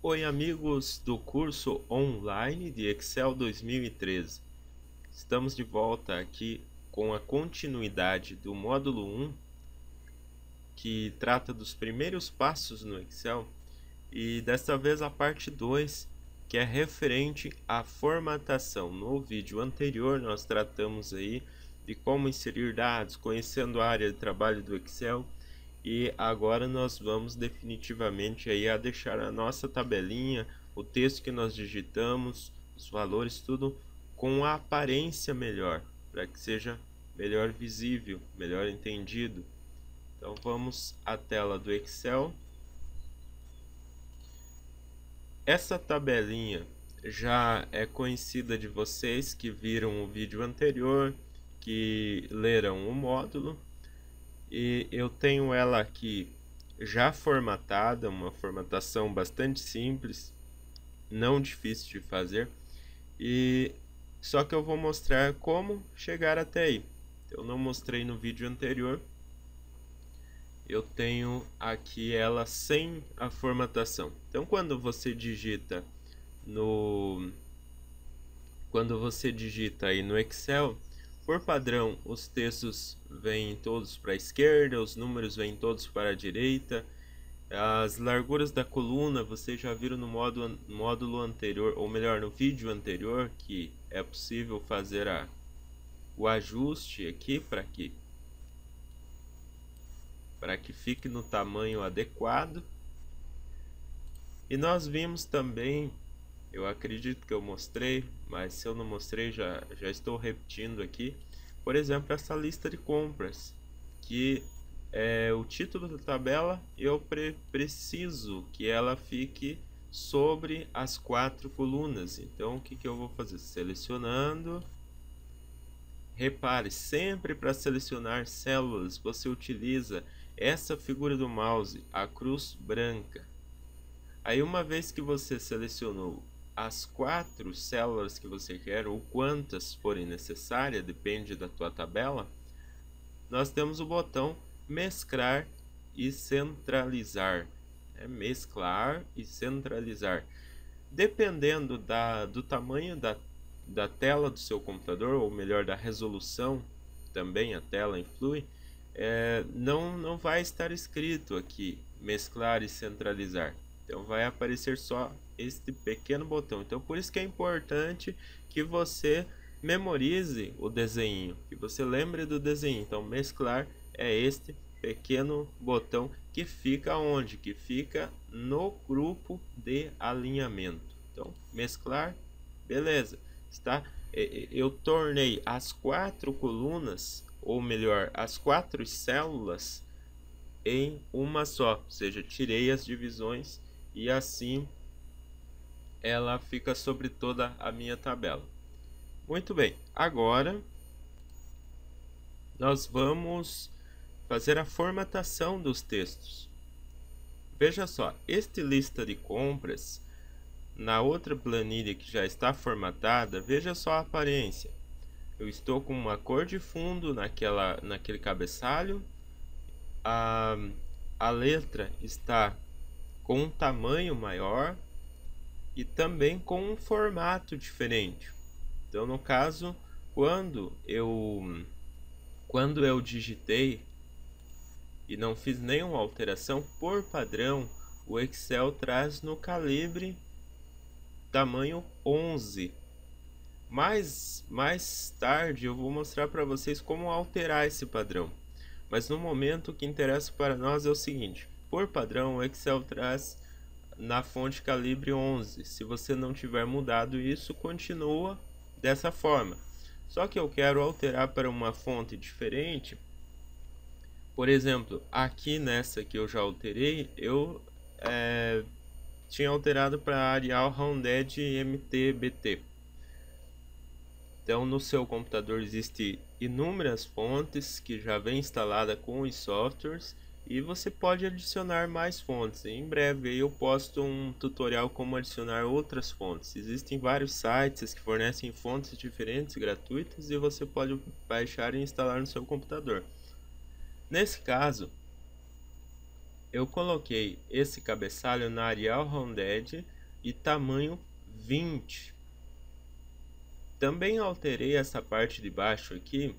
Oi, amigos do curso online de Excel 2013. Estamos de volta aqui com a continuidade do módulo 1, que trata dos primeiros passos no Excel, e desta vez a parte 2, que é referente à formatação. No vídeo anterior nós tratamos aí de como inserir dados, conhecendo a área de trabalho do Excel. E agora nós vamos definitivamente aí a deixar a nossa tabelinha, o texto que nós digitamos, os valores, tudo com a aparência melhor, para que seja melhor visível, melhor entendido. Então vamos à tela do Excel. Essa tabelinha já é conhecida de vocês que viram o vídeo anterior, que leram o módulo. E eu tenho ela aqui já formatada, uma formatação bastante simples, não difícil de fazer, e só que eu vou mostrar como chegar até aí. Eu não mostrei no vídeo anterior. Eu tenho aqui ela sem a formatação. Então quando você digita aí no Excel, por padrão, os textos vêm todos para a esquerda, os números vêm todos para a direita. As larguras da coluna, vocês já viram no módulo anterior, ou melhor, no vídeo anterior, que é possível fazer o ajuste aqui para que fique no tamanho adequado. E nós vimos também, eu acredito que eu mostrei, mas se eu não mostrei, já estou repetindo aqui. Por exemplo, essa lista de compras, que é o título da tabela, eu preciso que ela fique sobre as 4 colunas. Então, o que eu vou fazer? Selecionando. Repare, sempre para selecionar células, você utiliza essa figura do mouse, a cruz branca. Aí, uma vez que você selecionou as 4 células que você quer, ou quantas forem necessárias, depende da tua tabela, nós temos o botão mesclar e centralizar. Mesclar e centralizar. Dependendo do tamanho da tela do seu computador, ou melhor, da resolução, também a tela influi, não vai estar escrito aqui mesclar e centralizar. Então vai aparecer só este pequeno botão. Então por isso que é importante que você memorize o desenho, que você lembre do desenho. Então mesclar é este pequeno botão que fica onde? Que fica no grupo de alinhamento. Então mesclar, beleza. Está? Eu tornei as 4 colunas, ou melhor, as 4 células em uma só, ou seja, tirei as divisões e assim ela fica sobre toda a minha tabela. Muito bem, agora nós vamos fazer a formatação dos textos. Veja só, este lista de compras, na outra planilha que já está formatada, veja só a aparência. Eu estou com uma cor de fundo naquele cabeçalho, a letra está com um tamanho maior e também com um formato diferente. Então, no caso, quando eu digitei e não fiz nenhuma alteração, por padrão, o Excel traz no calibre tamanho 11. Mais tarde eu vou mostrar para vocês como alterar esse padrão. Mas no momento o que interessa para nós é o seguinte: por padrão o Excel traz na fonte calibre 11. Se você não tiver mudado isso, continua dessa forma. Só que eu quero alterar para uma fonte diferente. Por exemplo, aqui nessa que eu já alterei, eu tinha alterado para Arial Rounded MTBT. Então no seu computador existe inúmeras fontes que já vem instalada com os softwares e você pode adicionar mais fontes. Em breve eu posto um tutorial como adicionar outras fontes. Existem vários sites que fornecem fontes diferentes gratuitas e você pode baixar e instalar no seu computador. Nesse caso, eu coloquei esse cabeçalho na Arial Rounded e tamanho 20. Também alterei essa parte de baixo aqui.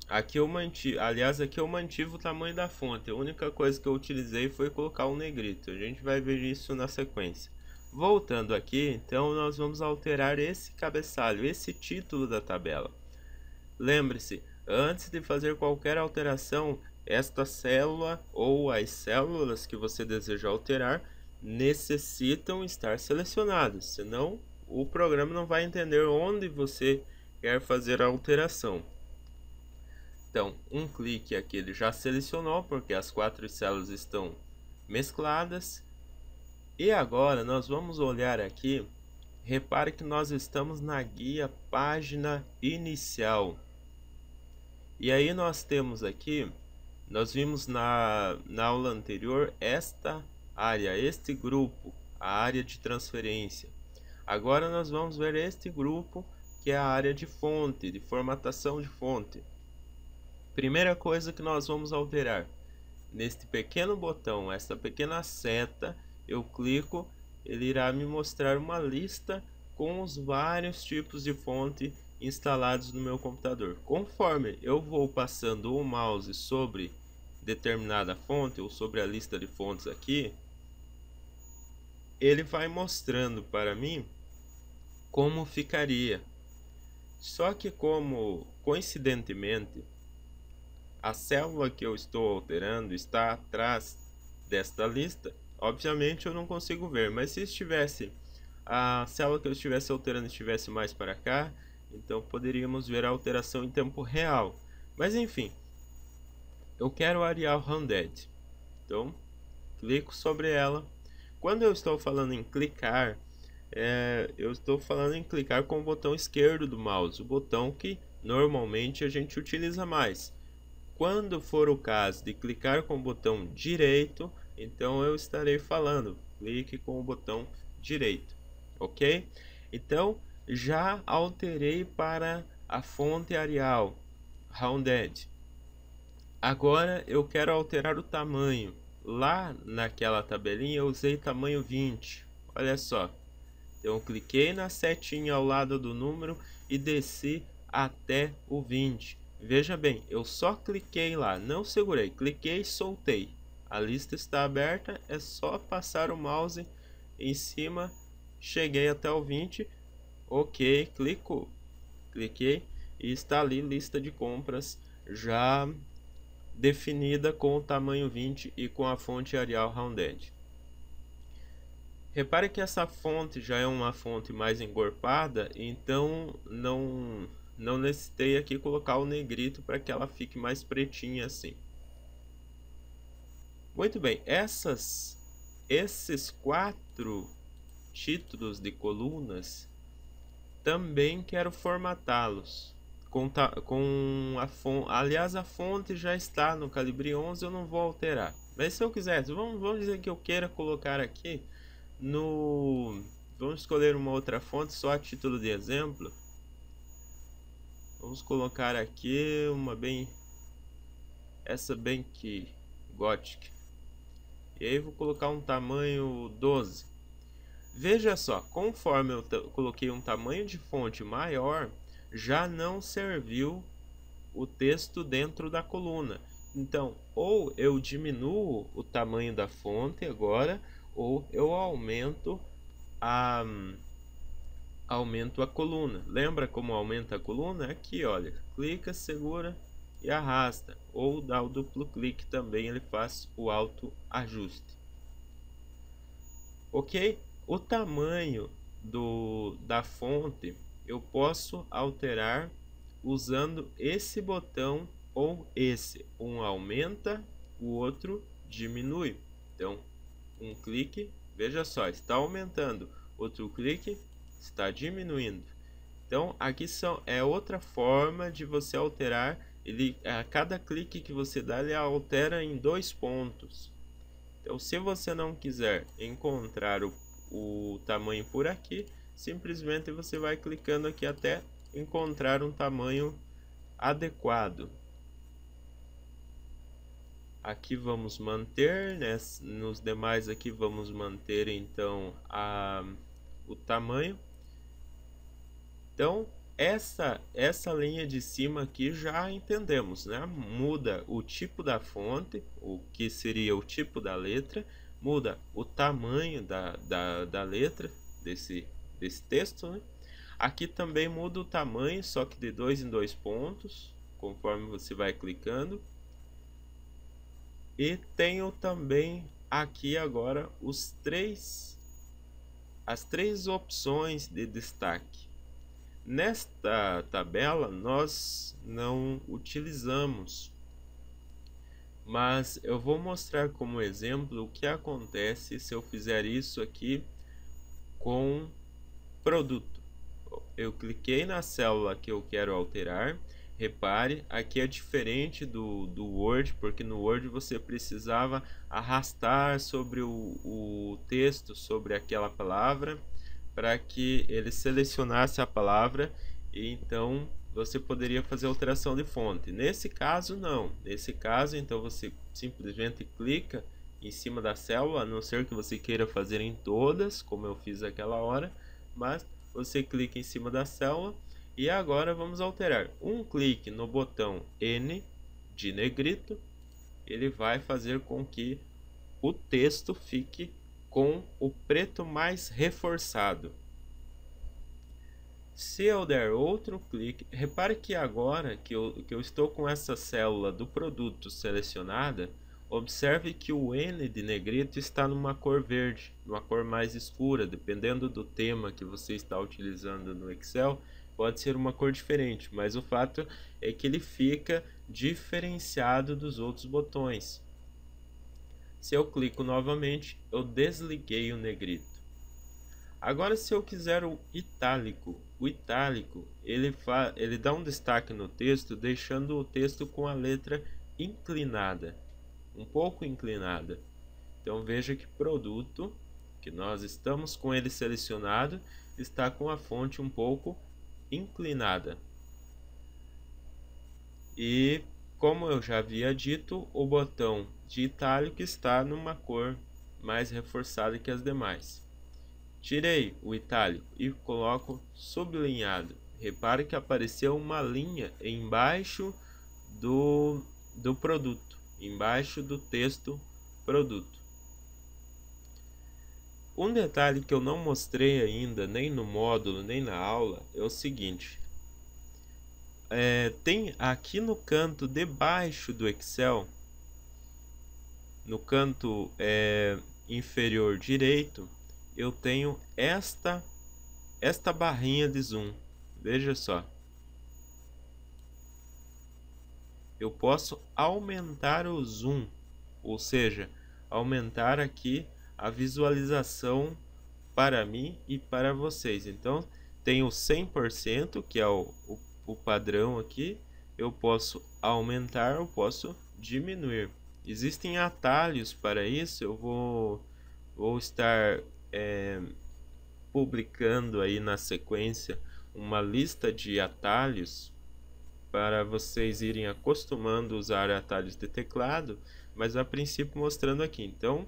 Aqui eu mantive, aliás, aqui eu mantive o tamanho da fonte. A única coisa que eu utilizei foi colocar um negrito. A gente vai ver isso na sequência. Voltando aqui, então nós vamos alterar esse cabeçalho, esse título da tabela. Lembre-se, antes de fazer qualquer alteração, esta célula ou as células que você deseja alterar necessitam estar selecionadas, senão o programa não vai entender onde você quer fazer a alteração. Então, um clique aqui ele já selecionou, porque as 4 células estão mescladas. E agora nós vamos olhar aqui. Repare que nós estamos na guia página inicial. E aí nós temos aqui, nós vimos na aula anterior esta área, este grupo, a área de transferência. Agora nós vamos ver este grupo, que é a área de fonte, de formatação de fonte. Primeira coisa que nós vamos alterar, neste pequeno botão, esta pequena seta, eu clico, ele irá me mostrar uma lista com os vários tipos de fonte instalados no meu computador. Conforme eu vou passando o mouse sobre determinada fonte ou sobre a lista de fontes aqui, ele vai mostrando para mim como ficaria. Só que como coincidentemente a célula que eu estou alterando está atrás desta lista, obviamente eu não consigo ver, mas se estivesse a célula que eu estivesse alterando estivesse mais para cá, então poderíamos ver a alteração em tempo real. Mas enfim, eu quero a Arial Rounded, então clico sobre ela. Quando eu estou falando em clicar, eu estou falando em clicar com o botão esquerdo do mouse, o botão que normalmente a gente utiliza mais. Quando for o caso de clicar com o botão direito, então eu estarei falando, clique com o botão direito, ok? Então, já alterei para a fonte Arial Rounded. Agora eu quero alterar o tamanho. Lá naquela tabelinha eu usei tamanho 20, olha só. Então, eu cliquei na setinha ao lado do número e desci até o 20. Veja bem, eu só cliquei lá, não segurei, cliquei e soltei. A lista está aberta, é só passar o mouse em cima, cheguei até o 20, ok, cliquei e está ali lista de compras já definida com o tamanho 20 e com a fonte Arial Rounded. Repare que essa fonte já é uma fonte mais encorpada, então não necessitei aqui colocar o negrito para que ela fique mais pretinha assim. Muito bem, esses 4 títulos de colunas também quero formatá-los com a fonte. Aliás, a fonte já está no calibre 11, eu não vou alterar. Mas se eu quisesse, vamos dizer que eu queira colocar aqui vamos escolher uma outra fonte só a título de exemplo. Vamos colocar aqui essa bem que Gothic. E aí vou colocar um tamanho 12. Veja só, conforme eu coloquei um tamanho de fonte maior, já não serviu o texto dentro da coluna. Então, ou eu diminuo o tamanho da fonte agora, ou eu aumento a coluna. Lembra como aumenta a coluna? Aqui, olha, clica, segura e arrasta, ou dá o duplo clique também, ele faz o auto ajuste. Ok? O tamanho da fonte eu posso alterar usando esse botão ou esse. Um aumenta, o outro diminui. Então, um clique, veja só, está aumentando, outro clique está diminuindo. Então, aqui é outra forma de você alterar. A cada clique que você dá, ele altera em 2 pontos. Então, se você não quiser encontrar o tamanho por aqui, simplesmente você vai clicando aqui até encontrar um tamanho adequado. Aqui vamos manter, né? Nos demais aqui vamos manter então o tamanho. Então essa linha de cima aqui já entendemos, né? Muda o tipo da fonte, o que seria o tipo da letra, muda o tamanho da letra desse texto, né? Aqui também muda o tamanho, só que de 2 em 2 pontos, conforme você vai clicando. E tenho também aqui agora as três opções de destaque. Nesta tabela nós não utilizamos, mas eu vou mostrar como exemplo o que acontece se eu fizer isso aqui com produto. Eu cliquei na célula que eu quero alterar. Repare, aqui é diferente do Word, porque no Word você precisava arrastar sobre o texto, sobre aquela palavra, para que ele selecionasse a palavra e então você poderia fazer alteração de fonte. Nesse caso não, nesse caso então você simplesmente clica em cima da célula, a não ser que você queira fazer em todas, como eu fiz aquela hora, mas você clica em cima da célula. E agora vamos alterar. Um clique no botão N de negrito, ele vai fazer com que o texto fique com o preto mais reforçado. Se eu der outro clique, repare que agora que eu estou com essa célula do produto selecionada, observe que o N de negrito está numa cor verde, numa cor mais escura, dependendo do tema que você está utilizando no Excel. Pode ser uma cor diferente, mas o fato é que ele fica diferenciado dos outros botões. Se eu clico novamente, eu desliguei o negrito. Agora, se eu quiser o itálico ele dá um destaque no texto, deixando o texto com a letra inclinada, um pouco inclinada. Então veja que produto, que nós estamos com ele selecionado, está com a fonte um pouco inclinada. E como eu já havia dito, o botão de itálico está numa cor mais reforçada que as demais. Tirei o itálico e coloco sublinhado. Repare que apareceu uma linha embaixo do produto, embaixo do texto produto. Um detalhe que eu não mostrei ainda, nem no módulo, nem na aula, é o seguinte. Tem aqui no canto debaixo do Excel, no canto inferior direito, eu tenho esta barrinha de zoom. Veja só. Eu posso aumentar o zoom, ou seja, aumentar aqui a visualização para mim e para vocês. Então, tenho 100%, que é o padrão aqui. Eu posso aumentar, eu posso diminuir. Existem atalhos para isso. Eu vou estar publicando aí na sequência uma lista de atalhos para vocês irem acostumando a usar atalhos de teclado, mas a princípio mostrando aqui. Então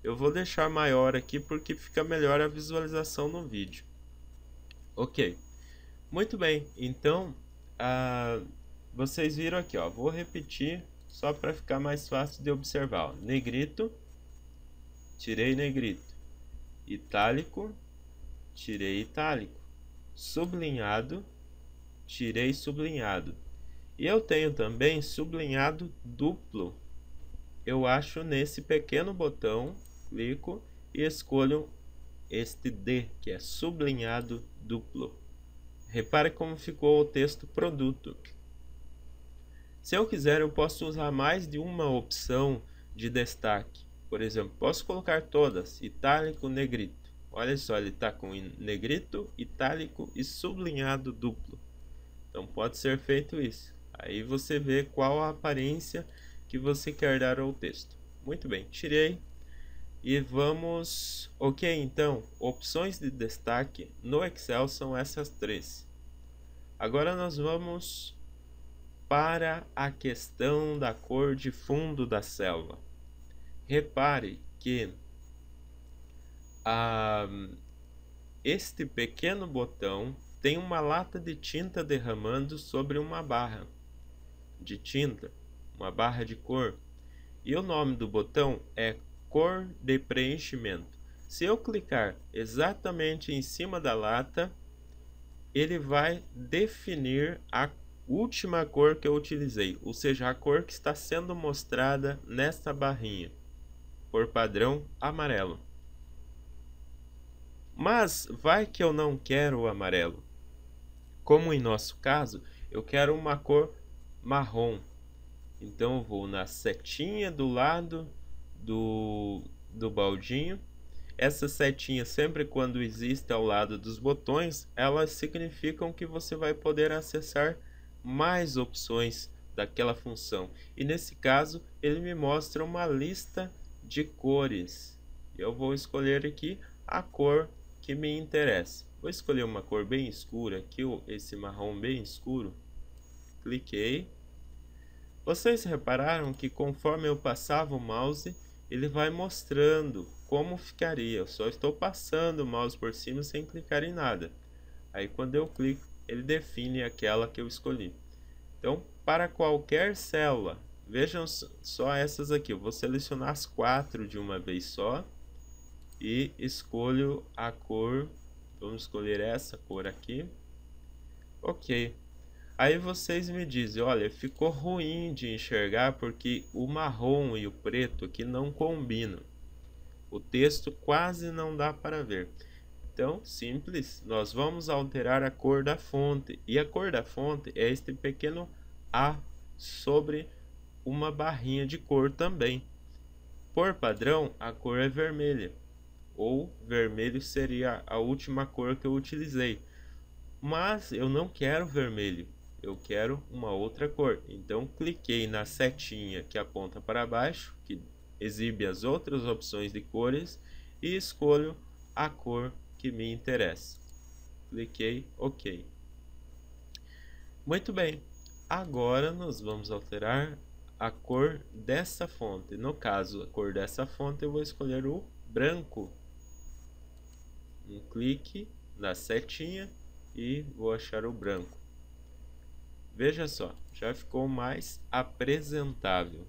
eu vou deixar maior aqui porque fica melhor a visualização no vídeo. Ok, muito bem. Então vocês viram aqui, ó, vou repetir só para ficar mais fácil de observar. Ó. Negrito, tirei negrito. Itálico, tirei itálico. Sublinhado, tirei sublinhado. E eu tenho também sublinhado duplo. Eu acho nesse pequeno botão, clico e escolho este D, que é sublinhado duplo. Repare como ficou o texto produto. Se eu quiser, eu posso usar mais de uma opção de destaque. Por exemplo, posso colocar todas, itálico, negrito. Olha só, ele está com negrito, itálico e sublinhado duplo. Então pode ser feito isso. Aí você vê qual a aparência que você quer dar ao texto. Muito bem, tirei. E vamos... Ok, então, opções de destaque no Excel são essas três. Agora nós vamos para a questão da cor de fundo da selva. Repare que este pequeno botão tem uma lata de tinta derramando sobre uma barra de tinta, uma barra de cor, e o nome do botão é cor de preenchimento. Se eu clicar exatamente em cima da lata, ele vai definir a última cor que eu utilizei, ou seja, a cor que está sendo mostrada nesta barrinha, por padrão amarelo. Mas vai que eu não quero o amarelo. Como em nosso caso, eu quero uma cor marrom. Então eu vou na setinha do lado do baldinho. Essa setinha, sempre quando existe ao lado dos botões, elas significam que você vai poder acessar mais opções daquela função. E nesse caso, ele me mostra uma lista de cores. Eu vou escolher aqui a cor que me interessa. Vou escolher uma cor bem escura aqui, esse marrom bem escuro. Cliquei. Vocês repararam que conforme eu passava o mouse, ele vai mostrando como ficaria. Eu só estou passando o mouse por cima sem clicar em nada. Aí quando eu clico, ele define aquela que eu escolhi. Então, para qualquer célula, vejam só essas aqui. Eu vou selecionar as 4 de uma vez só e escolho a cor. Vamos escolher essa cor aqui. Ok. Aí vocês me dizem, olha, ficou ruim de enxergar porque o marrom e o preto aqui não combinam. O texto quase não dá para ver. Então, simples, nós vamos alterar a cor da fonte. E a cor da fonte é este pequeno A sobre uma barrinha de cor também. Por padrão, a cor é vermelha. Ou vermelho seria a última cor que eu utilizei. Mas eu não quero vermelho. Eu quero uma outra cor. Então, cliquei na setinha que aponta para baixo, que exibe as outras opções de cores, e escolho a cor que me interessa. Cliquei OK. Muito bem. Agora nós vamos alterar a cor dessa fonte. No caso, a cor dessa fonte eu vou escolher o branco. Um clique na setinha e vou achar o branco. Veja só, já ficou mais apresentável.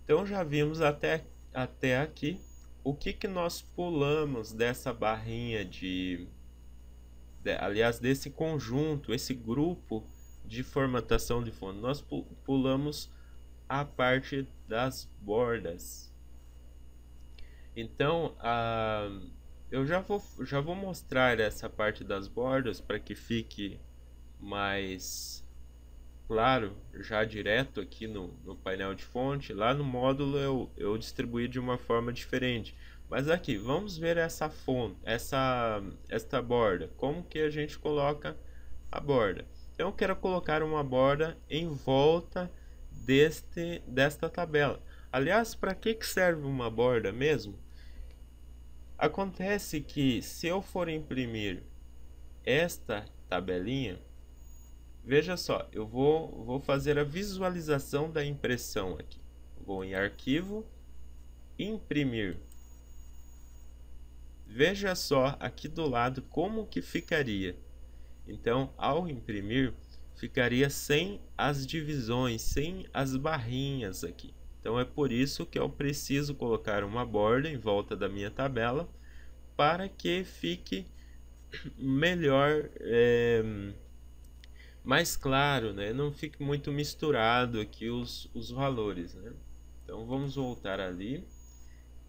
Então já vimos até aqui o que nós pulamos dessa barrinha aliás, desse conjunto, esse grupo de formatação de fundo. Nós pulamos a parte das bordas. Então, eu já vou mostrar essa parte das bordas para que fique mais claro, já direto aqui no painel de fonte. Lá no módulo eu distribuí de uma forma diferente, mas aqui vamos ver essa fonte, esta borda, como que a gente coloca a borda. Então eu quero colocar uma borda em volta desta tabela. Aliás, para que serve uma borda mesmo? Acontece que se eu for imprimir esta tabelinha, veja só, eu vou fazer a visualização da impressão aqui. Vou em arquivo, imprimir. Veja só aqui do lado como que ficaria. Então, ao imprimir, ficaria sem as divisões, sem as barrinhas aqui. Então é por isso que eu preciso colocar uma borda em volta da minha tabela para que fique melhor, mais claro, né? Não fique muito misturado aqui os valores, né? Então vamos voltar ali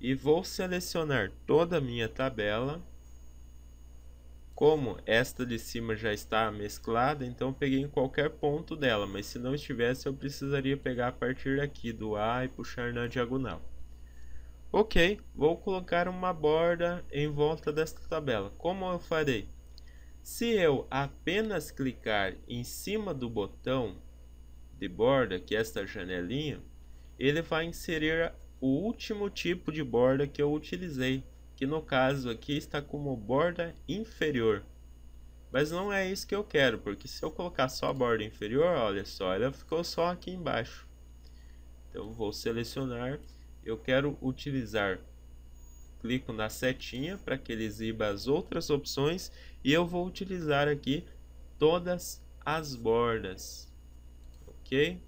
e vou selecionar toda a minha tabela. Como esta de cima já está mesclada, então eu peguei em qualquer ponto dela, mas se não estivesse eu precisaria pegar a partir daqui do A e puxar na diagonal. Ok, vou colocar uma borda em volta desta tabela. Como eu farei? Se eu apenas clicar em cima do botão de borda, que é esta janelinha, ele vai inserir o último tipo de borda que eu utilizei, que no caso aqui está como borda inferior. Mas não é isso que eu quero, porque se eu colocar só a borda inferior, olha só, ela ficou só aqui embaixo. Então vou selecionar, eu quero utilizar, clico na setinha para que ele exiba as outras opções e eu vou utilizar aqui todas as bordas, ok?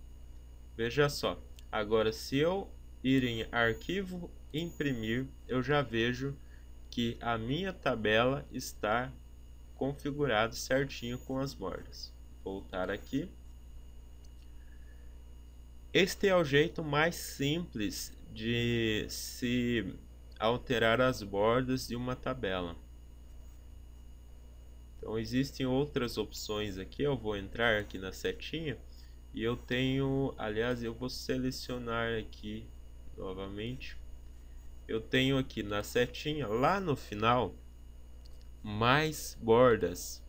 Veja só, agora se eu ir em arquivo, imprimir, eu já vejo que a minha tabela está configurada certinho com as bordas. Voltar aqui. Este é o jeito mais simples de se alterar as bordas de uma tabela. Então existem outras opções aqui, eu vou entrar aqui na setinha e eu tenho, aliás, eu vou selecionar aqui novamente. Eu tenho aqui na setinha, lá no final, mais bordas.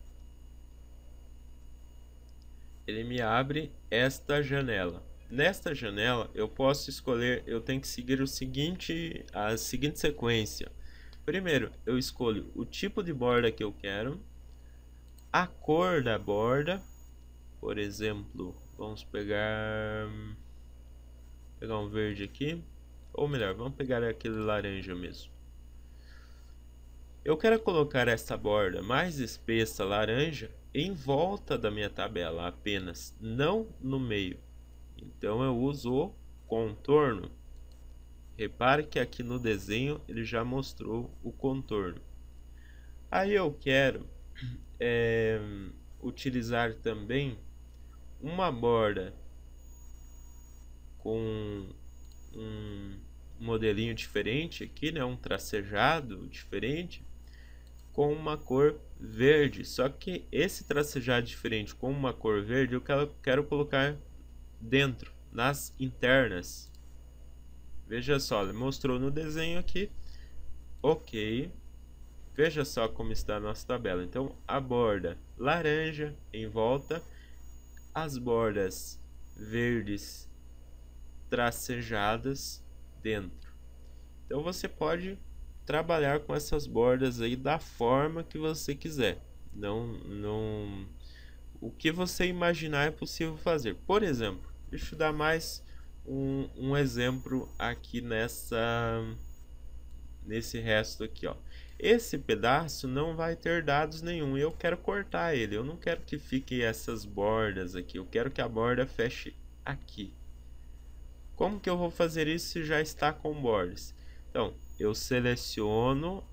Ele me abre esta janela. Nesta janela eu posso escolher, eu tenho que seguir a seguinte sequência. Primeiro eu escolho o tipo de borda que eu quero, a cor da borda, por exemplo, vamos pegar um verde aqui, ou melhor, vamos pegar aquele laranja mesmo. Eu quero colocar essa borda mais espessa laranja em volta da minha tabela apenas, não no meio. Então eu uso o contorno. Repare que aqui no desenho ele já mostrou o contorno. Aí eu quero utilizar também uma borda com um modelinho diferente aqui, né? Um tracejado diferente com uma cor verde. Só que esse tracejado diferente com uma cor verde eu quero colocar dentro, nas internas. Veja só, ele mostrou no desenho aqui. Ok. Veja só como está a nossa tabela. Então, a borda laranja em volta, as bordas verdes tracejadas dentro. Então, você pode trabalhar com essas bordas aí da forma que você quiser. O que você imaginar é possível fazer. Por exemplo, deixa eu dar mais um exemplo aqui nesse resto aqui, ó. Esse pedaço não vai ter dados nenhum, eu quero cortar ele, eu não quero que fique essas bordas aqui, eu quero que a borda feche aqui. Como que eu vou fazer isso se já está com bordas? Então, eu seleciono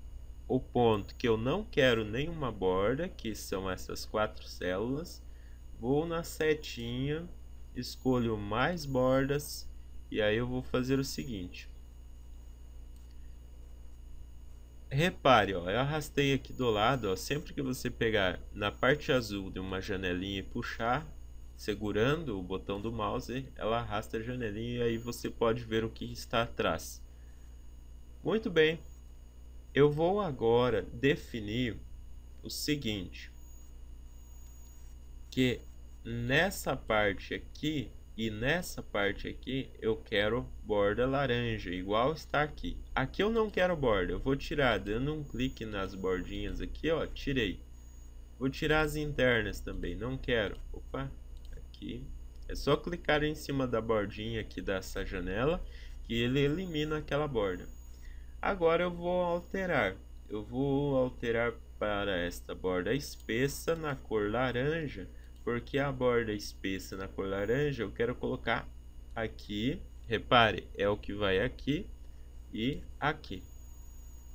o ponto que eu não quero nenhuma borda, que são essas 4 células, vou na setinha, escolho mais bordas e aí eu vou fazer o seguinte. Repare, ó, eu arrastei aqui do lado, ó, sempre que você pegar na parte azul de uma janelinha e puxar, segurando o botão do mouse, ela arrasta a janelinha e aí você pode ver o que está atrás. Muito bem, eu vou agora definir o seguinte, que nessa parte aqui e nessa parte aqui eu quero borda laranja, igual está aqui. Aqui eu não quero borda, eu vou tirar, dando um clique nas bordinhas aqui, ó, tirei. Vou tirar as internas também, não quero. Opa, aqui. É só clicar em cima da bordinha aqui dessa janela que ele elimina aquela borda. Agora eu vou alterar. Eu vou alterar para esta borda espessa na cor laranja, porque a borda espessa na cor laranja eu quero colocar aqui. Repare, é o que vai aqui e aqui.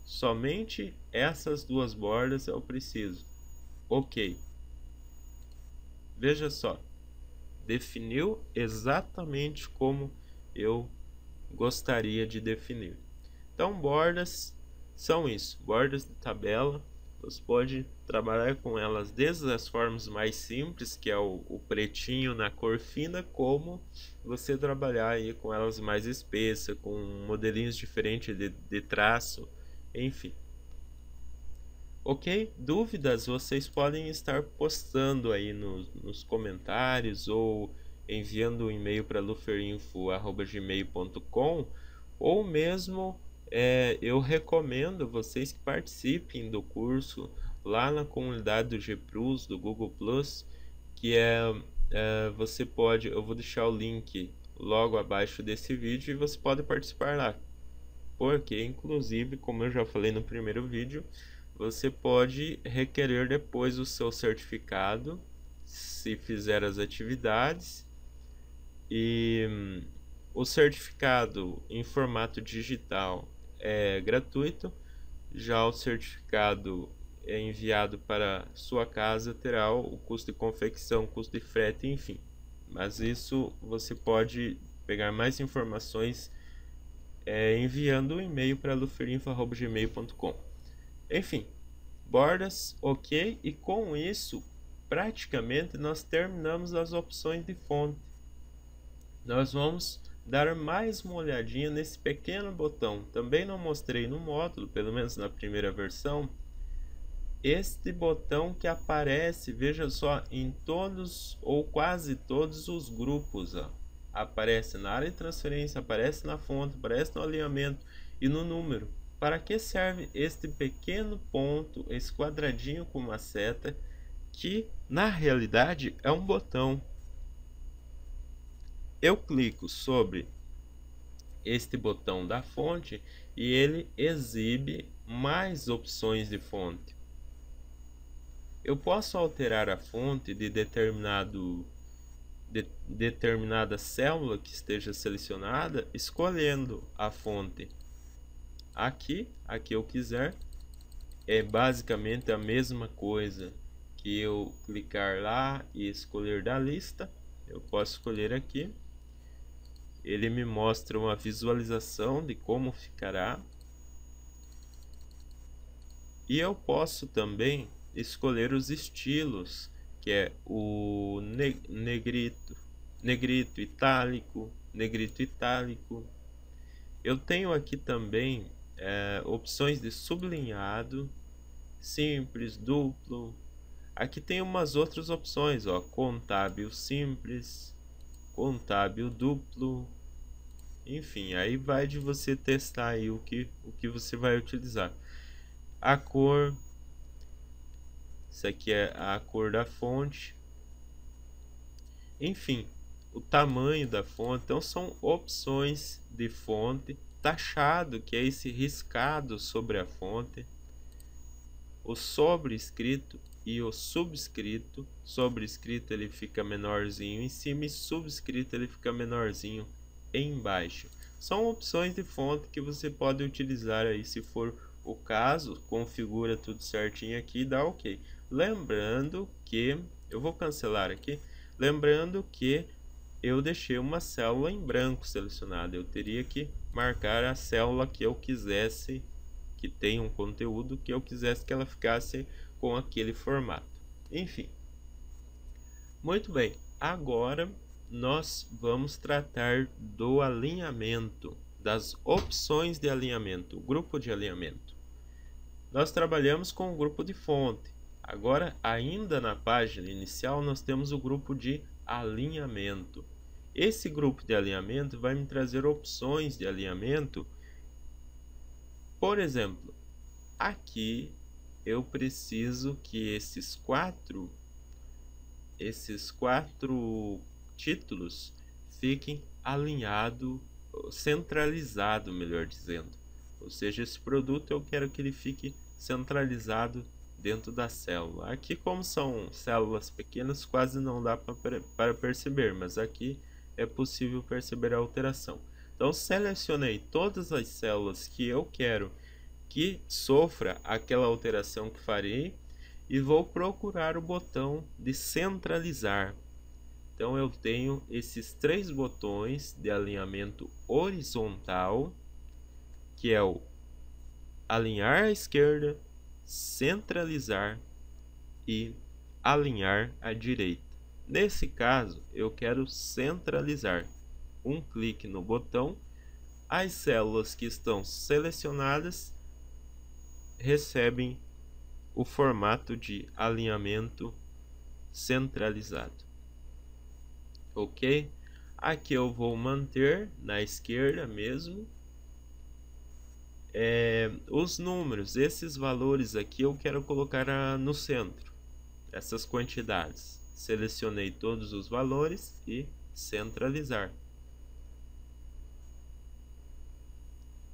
Somente essas duas bordas eu preciso. Ok. Veja só, definiu exatamente como eu gostaria de definir. Então, bordas são isso, bordas de tabela. Você pode trabalhar com elas desde as formas mais simples, que é o pretinho na cor fina, como você trabalhar aí com elas mais espessas, com modelinhos diferentes de traço, enfim. Ok? Dúvidas vocês podem estar postando aí nos comentários ou enviando um e-mail para luferinfo@gmail.com, ou mesmo eu recomendo vocês que participem do curso lá na comunidade do G Plus, do Google Plus, que você pode, eu vou deixar o link logo abaixo desse vídeo e você pode participar lá. Porque, inclusive, como eu já falei no primeiro vídeo, você pode requerer depois o seu certificado se fizer as atividades, e o certificado em formato digital é gratuito, já o certificado é enviado para sua casa terá o custo de confecção, custo de frete, enfim. Mas isso você pode pegar mais informações enviando um e-mail para luferinfo@gmail.com. Enfim, bordas, ok, e com isso praticamente nós terminamos as opções de fonte. Nós vamos dar mais uma olhadinha nesse pequeno botão. Também não mostrei no módulo, pelo menos na primeira versão, este botão que aparece, veja só, em todos ou quase todos os grupos, ó. Aparece na área de transferência, aparece na fonte, aparece no alinhamento e no número. Para que serve este pequeno ponto, esse quadradinho com uma seta, que na realidade é um botão? Eu clico sobre este botão da fonte e ele exibe mais opções de fonte. Eu posso alterar a fonte de determinada célula que esteja selecionada, escolhendo a fonte aqui, a que eu quiser. É basicamente a mesma coisa que eu clicar lá e escolher da lista. Eu posso escolher aqui. Ele me mostra uma visualização de como ficará. E eu posso também escolher os estilos, que é o negrito, negrito itálico. Eu tenho aqui também opções de sublinhado, simples, duplo. Aqui tem umas outras opções, ó, contábil simples, contábil duplo. Enfim, aí vai de você testar aí o que você vai utilizar. A cor, isso aqui é a cor da fonte. Enfim, o tamanho da fonte. Então são opções de fonte. Taxado, que é esse riscado sobre a fonte. O sobrescrito e o subscrito. Sobrescrito ele fica menorzinho em cima e subscrito ele fica menorzinho embaixo. São opções de fonte que você pode utilizar aí se for o caso. Configura tudo certinho aqui e dá ok. Lembrando que eu vou cancelar aqui. Lembrando que eu deixei uma célula em branco selecionada. Eu teria que marcar a célula que eu quisesse que tenha um conteúdo que eu quisesse que ela ficasse com aquele formato. Enfim. Muito bem. Agora nós vamos tratar do alinhamento, das opções de alinhamento, o grupo de alinhamento. Nós trabalhamos com o grupo de fonte. Agora, ainda na página inicial, nós temos o grupo de alinhamento. Esse grupo de alinhamento vai me trazer opções de alinhamento. Por exemplo, aqui eu preciso que esses quatro títulos fiquem alinhados, centralizado, melhor dizendo. Ou seja, esse produto eu quero que ele fique centralizado dentro da célula. Aqui, como são células pequenas, quase não dá para perceber, mas aqui é possível perceber a alteração. Então, selecionei todas as células que eu quero que sofra aquela alteração que farei e vou procurar o botão de centralizar. Então, eu tenho esses três botões de alinhamento horizontal, que é o alinhar à esquerda, centralizar e alinhar à direita. Nesse caso, eu quero centralizar. Um clique no botão, as células que estão selecionadas recebem o formato de alinhamento centralizado. Ok? Aqui eu vou manter na esquerda mesmo. os números, esses valores aqui eu quero colocar no centro, essas quantidades. Selecionei todos os valores e centralizar.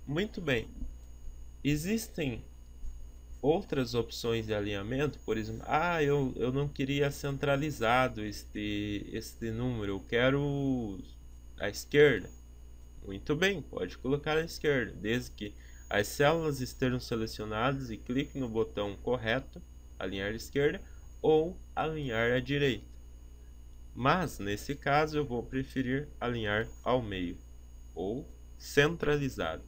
Muito bem. Existem outras opções de alinhamento, por exemplo, eu não queria centralizado este número, eu quero à esquerda. Muito bem, pode colocar à esquerda, desde que as células estejam selecionadas e clique no botão correto, alinhar à esquerda ou alinhar à direita. Mas, nesse caso, eu vou preferir alinhar ao meio ou centralizado.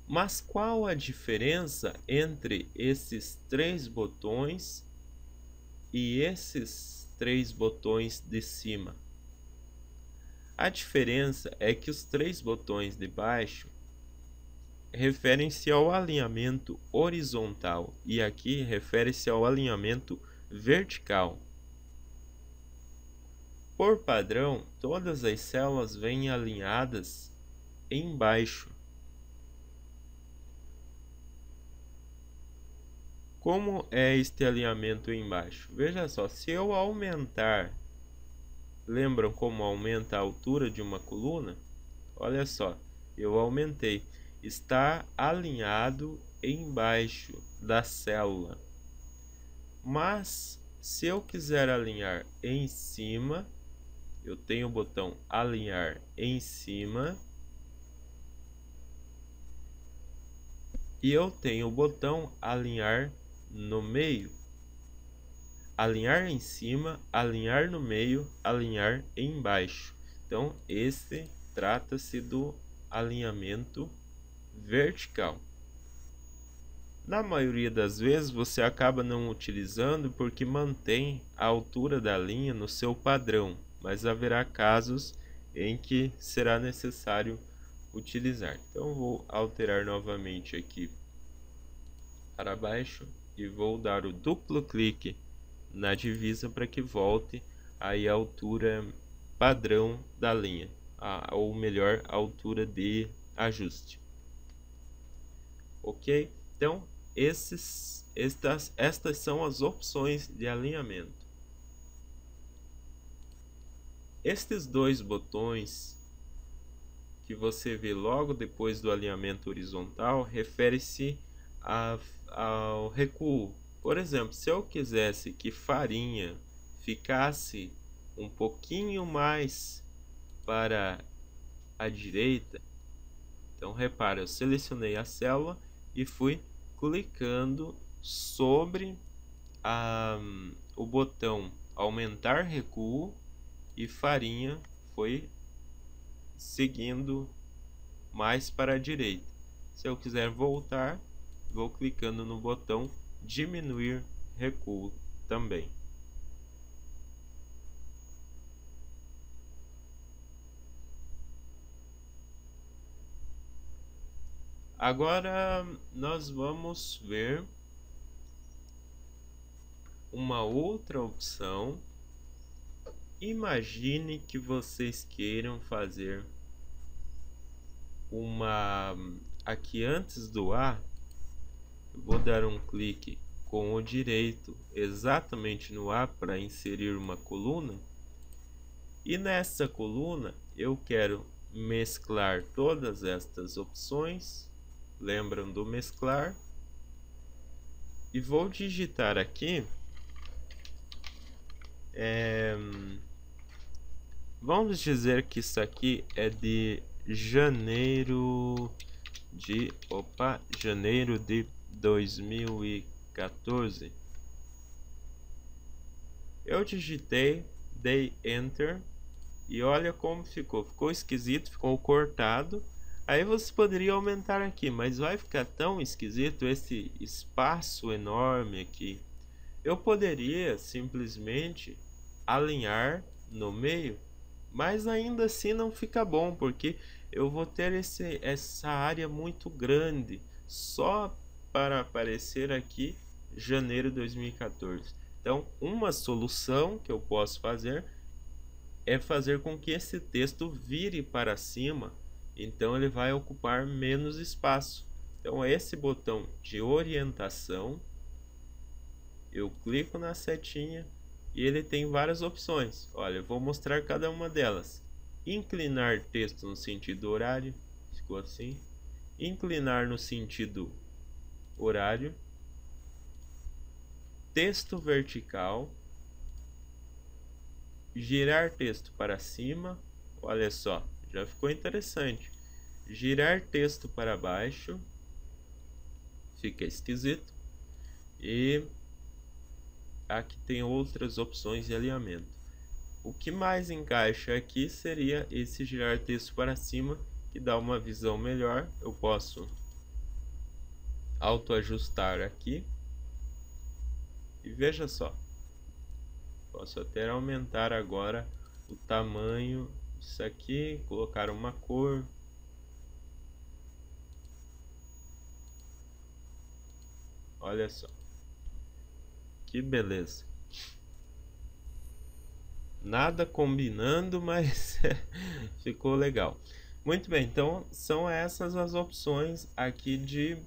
Mas qual a diferença entre esses três botões e esses três botões de cima? A diferença é que os três botões de baixo referem-se ao alinhamento horizontal e aqui refere-se ao alinhamento vertical. Por padrão, todas as células vêm alinhadas embaixo. Como é este alinhamento embaixo? Veja só, se eu aumentar, lembram como aumenta a altura de uma coluna? Olha só, eu aumentei, está alinhado embaixo da célula. Mas, se eu quiser alinhar em cima, eu tenho o botão alinhar em cima e eu tenho o botão alinhar no meio. Alinhar em cima, alinhar no meio, alinhar embaixo. Então, esse trata-se do alinhamento vertical. Na maioria das vezes você acaba não utilizando porque mantém a altura da linha no seu padrão, mas haverá casos em que será necessário utilizar. Então vou alterar novamente aqui para baixo e vou dar o duplo clique na divisa para que volte aí a altura padrão da linha, ou melhor, a altura de ajuste. Ok? Então, estas são as opções de alinhamento. Estes dois botões que você vê logo depois do alinhamento horizontal refere-se ao recuo. Por exemplo, se eu quisesse que farinha ficasse um pouquinho mais para a direita, então repara, eu selecionei a célula e fui clicando sobre o botão aumentar recuo e farinha foi seguindo mais para a direita. Se eu quiser voltar, vou clicando no botão diminuir recuo também. Agora nós vamos ver uma outra opção. Imagine que vocês queiram fazer aqui antes do A, eu vou dar um clique com o direito exatamente no A para inserir uma coluna, e nessa coluna eu quero mesclar todas estas opções. Lembram do mesclar? E vou digitar aqui vamos dizer que isso aqui é de janeiro de 2014. Eu digitei, dei Enter e olha como ficou esquisito, ficou cortado. Aí você poderia aumentar aqui, mas vai ficar tão esquisito esse espaço enorme aqui. Eu poderia simplesmente alinhar no meio, mas ainda assim não fica bom, porque eu vou ter essa área muito grande só para aparecer aqui janeiro de 2014. Então, uma solução que eu posso fazer é fazer com que esse texto vire para cima então ele vai ocupar menos espaço. Então esse botão de orientação, eu clico na setinha e ele tem várias opções. Olha, eu vou mostrar cada uma delas. Inclinar texto no sentido horário, ficou assim. Inclinar no sentido horário. Texto vertical. Girar texto para cima. Olha só, já ficou interessante. Girar texto para baixo. Fica esquisito. E aqui tem outras opções de alinhamento. O que mais encaixa aqui seria esse girar texto para cima, que dá uma visão melhor. Eu posso autoajustar aqui. E veja só. Posso até aumentar agora o tamanho disso aqui, colocar uma cor. Olha só. Que beleza. Nada combinando, mas ficou legal. Muito bem, então são essas as opções aqui de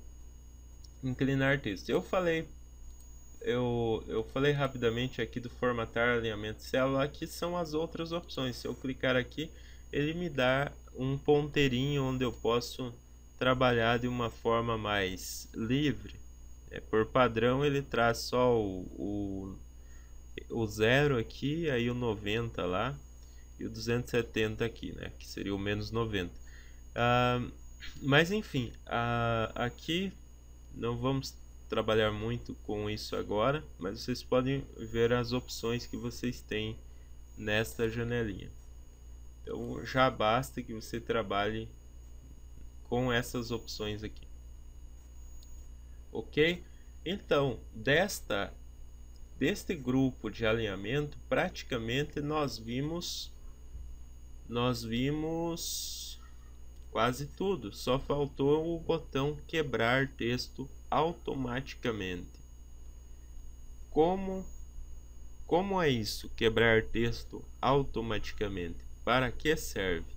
inclinar texto. Eu falei rapidamente aqui do formatar alinhamento de célula. Aqui são as outras opções. Se eu clicar aqui, ele me dá um ponteirinho onde eu posso trabalhar de uma forma mais livre. Por padrão ele traz só o 0 aqui, aí o 90 lá e o 270 aqui, né, que seria o menos 90. Mas enfim, aqui não vamos trabalhar muito com isso agora, mas vocês podem ver as opções que vocês têm nesta janelinha. Então já basta que você trabalhe com essas opções aqui. Ok? Então, deste grupo de alinhamento, praticamente nós vimos quase tudo. Só faltou o botão quebrar texto automaticamente. Como é isso? Quebrar texto automaticamente. Para que serve?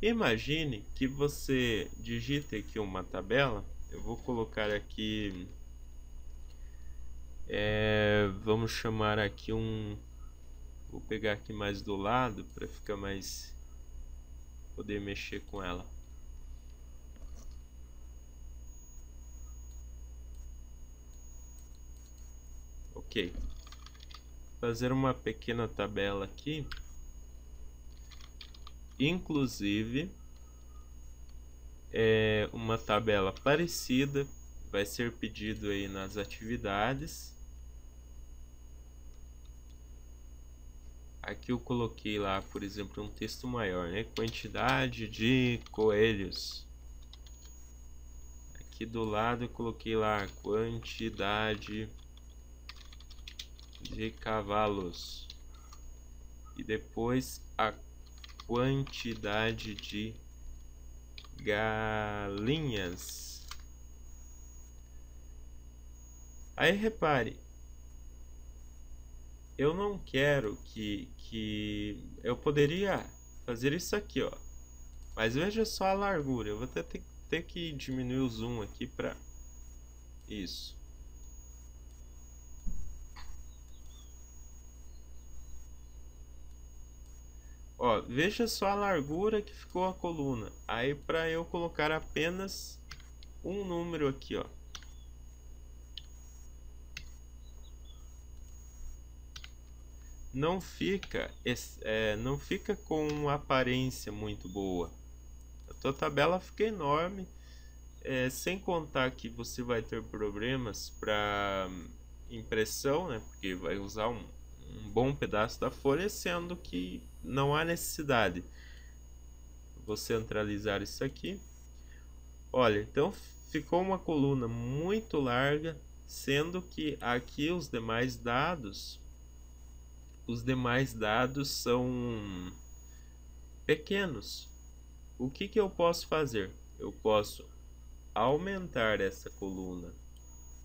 Imagine que você digite aqui uma tabela. Eu vou colocar aqui, vamos chamar aqui vou pegar aqui mais do lado para ficar mais, poder mexer com ela. Ok, fazer uma pequena tabela aqui, inclusive uma tabela parecida vai ser pedido aí nas atividades. Aqui eu coloquei lá, por exemplo, um texto maior, né? Quantidade de coelhos. Aqui do lado eu coloquei lá quantidade de cavalos. E depois a quantidade de galinhas. Aí repare, eu não quero que eu poderia fazer isso aqui, ó, mas veja só a largura. Eu vou até ter que diminuir o zoom aqui para isso. Ó, veja só a largura que ficou a coluna. Aí para eu colocar apenas um número aqui, ó, não fica com uma aparência muito boa. A tua tabela fica enorme, sem contar que você vai ter problemas para impressão, né? Porque vai usar um bom pedaço da folha, sendo que não há necessidade. Vou centralizar isso aqui. Olha, então ficou uma coluna muito larga, sendo que aqui os demais dados são pequenos. O que eu posso fazer? Eu posso aumentar essa coluna,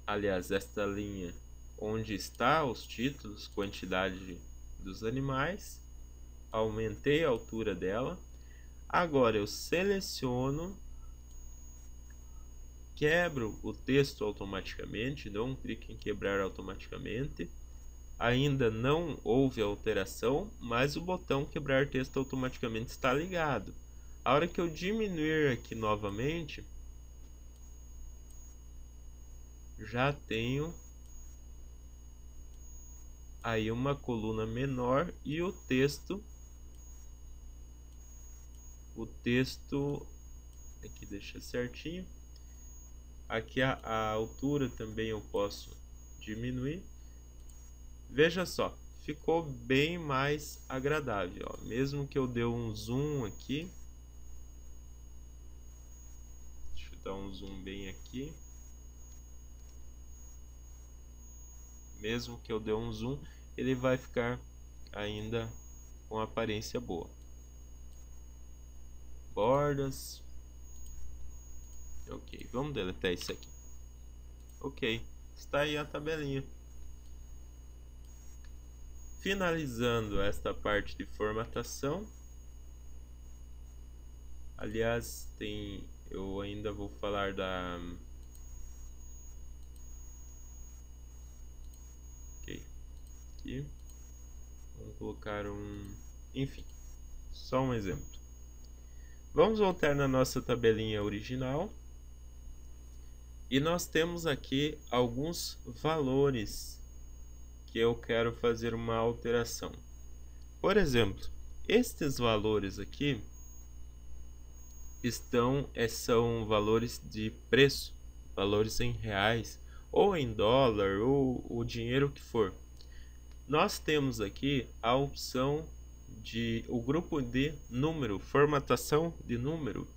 aliás, esta linha onde está os títulos, quantidade dos animais. Aumentei a altura dela. Agora eu seleciono, quebro o texto automaticamente, dou um clique em quebrar automaticamente. Ainda não houve alteração, mas o botão quebrar texto automaticamente está ligado. A hora que eu diminuir aqui novamente, já tenho aí uma coluna menor e o texto aqui deixa certinho. Aqui a altura também eu posso diminuir. Veja só, ficou bem mais agradável, ó. Mesmo que eu dê um zoom aqui, deixa eu dar um zoom bem aqui. Mesmo que eu dê um zoom, ele vai ficar ainda com aparência boa. Bordas. Ok, vamos deletar isso aqui. Ok, está aí a tabelinha. Finalizando esta parte de formatação. Aliás, eu ainda vou falar da... Ok, aqui. Vamos colocar enfim, só um exemplo. Vamos voltar na nossa tabelinha original. E nós temos aqui alguns valores que eu quero fazer uma alteração. Por exemplo, estes valores aqui são valores de preço, valores em reais, ou em dólar, ou o dinheiro que for. Nós temos aqui a opção o grupo de número, formatação de número.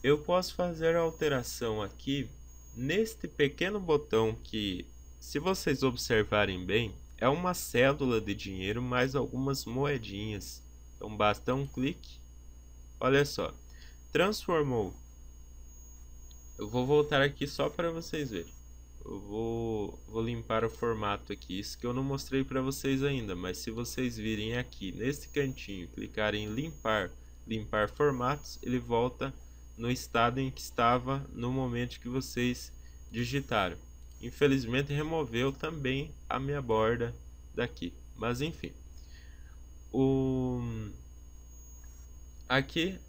Eu posso fazer a alteração aqui neste pequeno botão que, se vocês observarem bem, é uma cédula de dinheiro mais algumas moedinhas. Então basta um clique. Olha só, transformou. Eu vou voltar aqui só para vocês verem. Eu vou limpar o formato aqui, isso que eu não mostrei para vocês ainda, mas se vocês virem aqui nesse cantinho, clicarem em limpar formatos, ele volta no estado em que estava no momento que vocês digitaram. Infelizmente removeu também a minha borda daqui, mas enfim. Aqui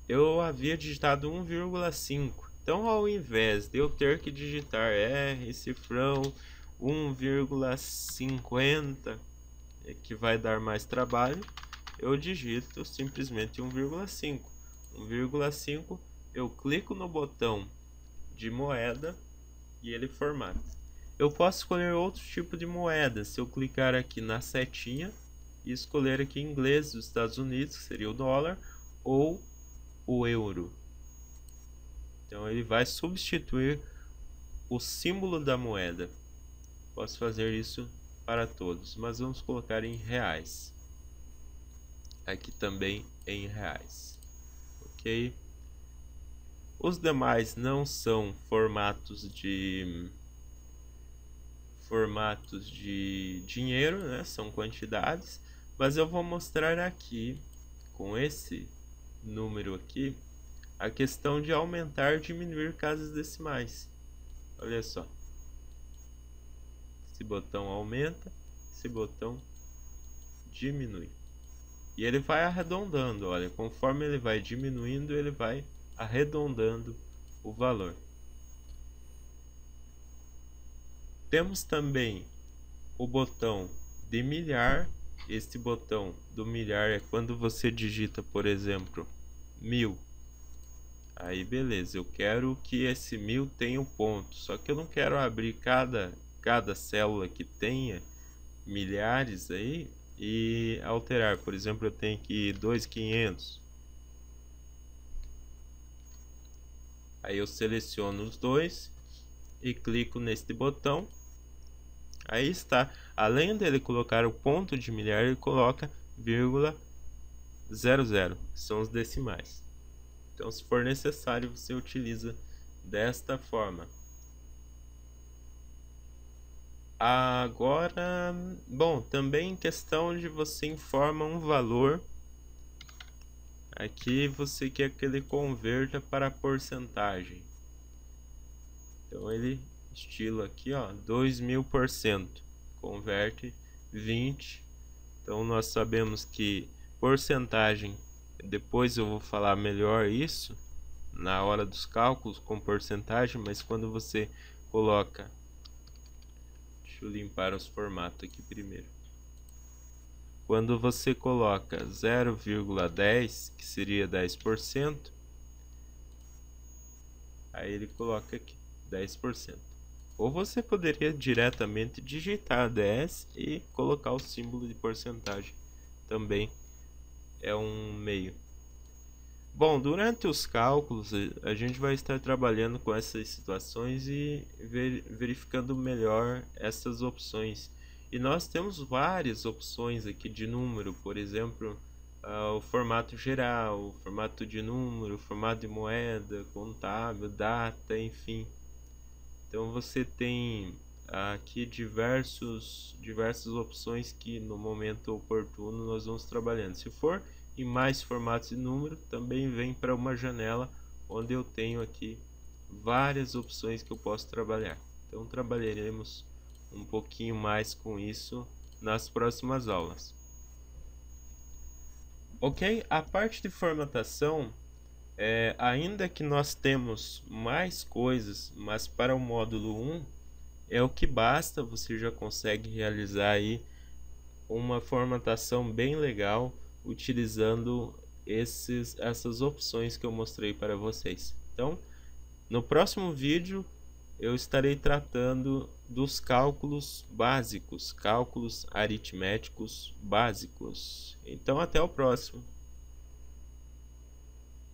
eu havia digitado 1,5. Então, ao invés de eu ter que digitar R, cifrão 1,50, que vai dar mais trabalho, eu digito simplesmente 1,5. 1,5, eu clico no botão de moeda e ele formata. Eu posso escolher outro tipo de moeda. Se eu clicar aqui na setinha e escolher aqui inglês dos Estados Unidos, que seria o dólar, ou o euro. Então ele vai substituir o símbolo da moeda. Posso fazer isso para todos, mas vamos colocar em reais. Aqui também em reais. Ok? Os demais não são formatos de dinheiro, né? São quantidades, mas eu vou mostrar aqui com esse número aqui a questão de aumentar e diminuir casas decimais. Olha só, esse botão aumenta, esse botão diminui e ele vai arredondando. Olha, conforme ele vai diminuindo, ele vai arredondando o valor. Temos também o botão de milhar. Este botão do milhar é quando você digita, por exemplo, 1000. Aí beleza, eu quero que esse 1000 tenha um ponto, só que eu não quero abrir cada célula que tenha milhares aí e alterar. Por exemplo, eu tenho aqui 2.500. Aí eu seleciono os dois e clico neste botão. Aí está, além dele colocar o ponto de milhar, ele coloca vírgula 00, são os decimais. Então, se for necessário, você utiliza desta forma. Agora, bom, também em questão de você informa um valor Aqui você quer que ele converta para porcentagem. Então ele estilo aqui, ó, 2000%, converte 20. Então nós sabemos que porcentagem, depois eu vou falar melhor isso na hora dos cálculos com porcentagem, mas quando você coloca, deixa eu limpar os formatos aqui primeiro. Quando você coloca 0,10, que seria 10%, aí ele coloca aqui 10%. Ou você poderia diretamente digitar 10 e colocar o símbolo de porcentagem. Também é um meio. Bom, durante os cálculos a gente vai estar trabalhando com essas situações e verificando melhor essas opções. E nós temos várias opções aqui de número, por exemplo, o formato geral, o formato de número, o formato de moeda, contábil, data, enfim. Então você tem aqui diversas opções que no momento oportuno nós vamos trabalhando. Se for em mais formatos de número, também vem para uma janela onde eu tenho aqui várias opções que eu posso trabalhar. Então trabalharemos um pouquinho mais com isso nas próximas aulas. Ok? A parte de formatação, ainda que nós temos mais coisas, mas para o módulo 1 é o que basta, você já consegue realizar aí uma formatação bem legal utilizando essas opções que eu mostrei para vocês. Então, no próximo vídeo eu estarei tratando dos cálculos básicos, cálculos aritméticos básicos. Então, até o próximo.